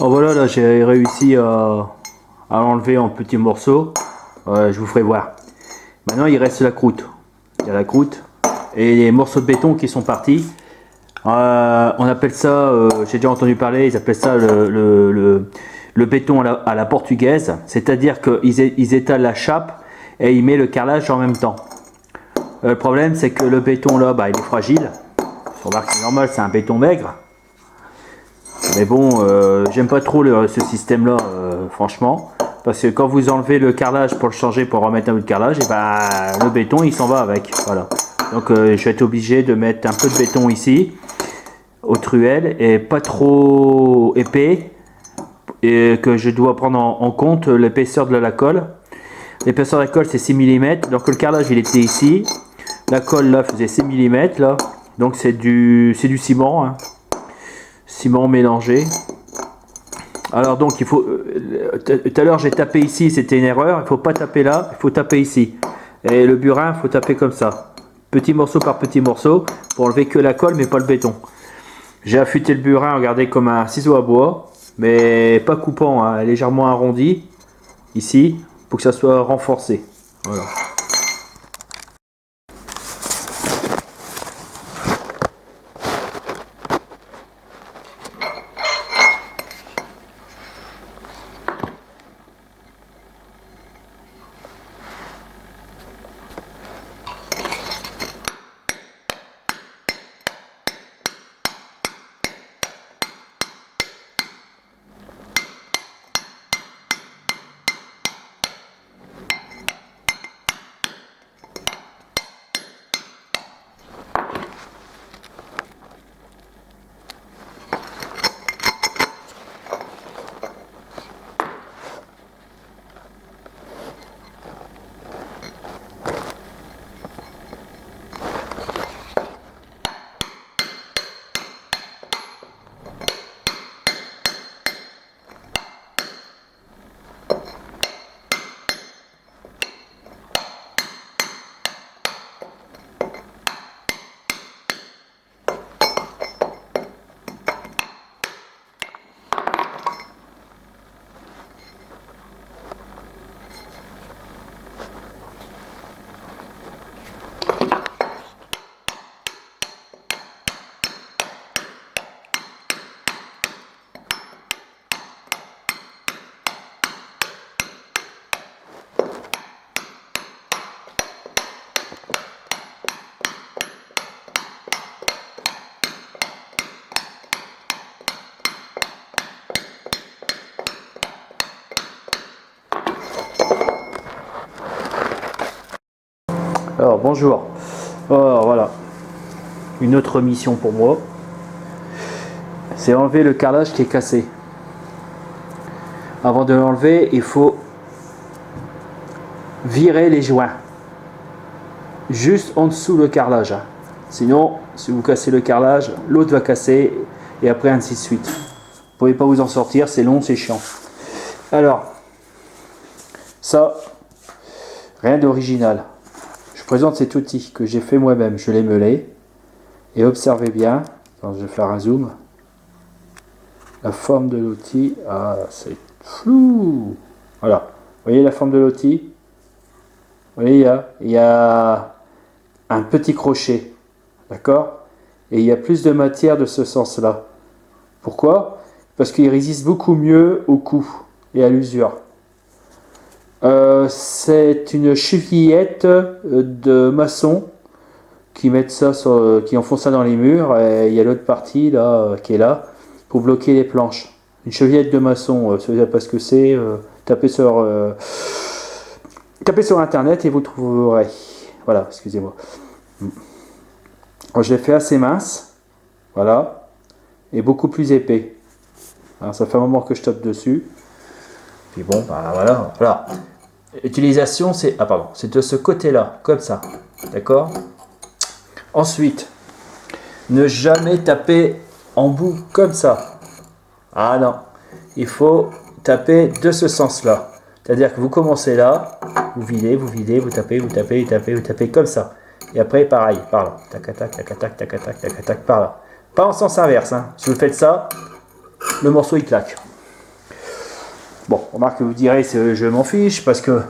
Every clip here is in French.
Oh voilà, là j'ai réussi à l'enlever en petits morceaux. Je vous ferai voir. Maintenant il reste la croûte. Il y a la croûte et les morceaux de béton qui sont partis. On appelle ça, j'ai déjà entendu parler, ils appellent ça le béton à la portugaise. C'est-à-dire qu'ils étalent la chape et ils mettent le carrelage en même temps. Le problème c'est que le béton là, il est fragile. On remarque que c'est normal, c'est un béton maigre. Mais bon, j'aime pas trop ce système là, franchement. Parce que quand vous enlevez le carrelage pour le changer, pour remettre un autre carrelage, et le béton il s'en va avec. Voilà. Donc je vais être obligé de mettre un peu de béton ici, au truelle, et pas trop épais. Et que je dois prendre en compte l'épaisseur de la colle. L'épaisseur de la colle c'est 6 mm. Donc le carrelage il était ici. La colle là faisait 6 mm là. Donc c'est du ciment. Hein. Ciment mélangé. Alors donc il faut, tout à l'heure j'ai tapé ici, c'était une erreur, il faut pas taper là, il faut taper ici. Et le burin, il faut taper comme ça, petit morceau par petit morceau, pour enlever que la colle mais pas le béton. J'ai affûté le burin, regardez, comme un ciseau à bois, mais pas coupant, hein, légèrement arrondi, ici, pour que ça soit renforcé. Voilà. Alors bonjour. Alors voilà, une autre mission pour moi, c'est enlever le carrelage qui est cassé. Avant de l'enlever, il faut virer les joints, juste en dessous le carrelage. Hein. Sinon, si vous cassez le carrelage, l'autre va casser et après ainsi de suite. Vous ne pouvez pas vous en sortir, c'est long, c'est chiant. Alors, ça, rien d'original. Je présente cet outil que j'ai fait moi-même, je l'ai meulé. Et observez bien, quand je vais faire un zoom, la forme de l'outil, c'est flou. Voilà, vous voyez la forme de l'outil? Vous voyez, il y a un petit crochet, d'accord? Et il y a plus de matière de ce sens-là. Pourquoi? Parce qu'il résiste beaucoup mieux au coup et à l'usure. C'est une chevillette de maçon qui mettent ça qui enfoncent ça dans les murs, et il y a l'autre partie là qui est là pour bloquer les planches. Une chevillette de maçon, ça veut dire pas ce que c'est, tapez sur internet et vous trouverez. Voilà, excusez-moi. Je l'ai fait assez mince, voilà, et beaucoup plus épais. Alors, ça fait un moment que je tape dessus. Puis bon, voilà. Utilisation, c'est de ce côté-là, comme ça, d'accord? Ensuite, ne jamais taper en bout comme ça. Ah non, il faut taper de ce sens-là. C'est-à-dire que vous commencez là, vous videz, vous tapez comme ça. Et après, pareil, par là. Tac, tac, tac, tac, tac, tac, tac, par là. Pas en sens inverse, hein. Si vous faites ça, le morceau il claque. Bon, remarque que vous direz, je m'en fiche parce que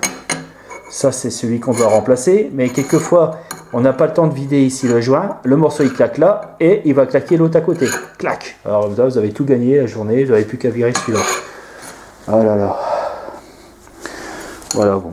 ça c'est celui qu'on doit remplacer, mais quelquefois on n'a pas le temps de vider ici le joint, le morceau il claque là et il va claquer l'autre à côté. Clac. Alors là, vous avez tout gagné la journée, vous n'avez plus qu'à virer celui-là. Ah là là. Voilà, bon.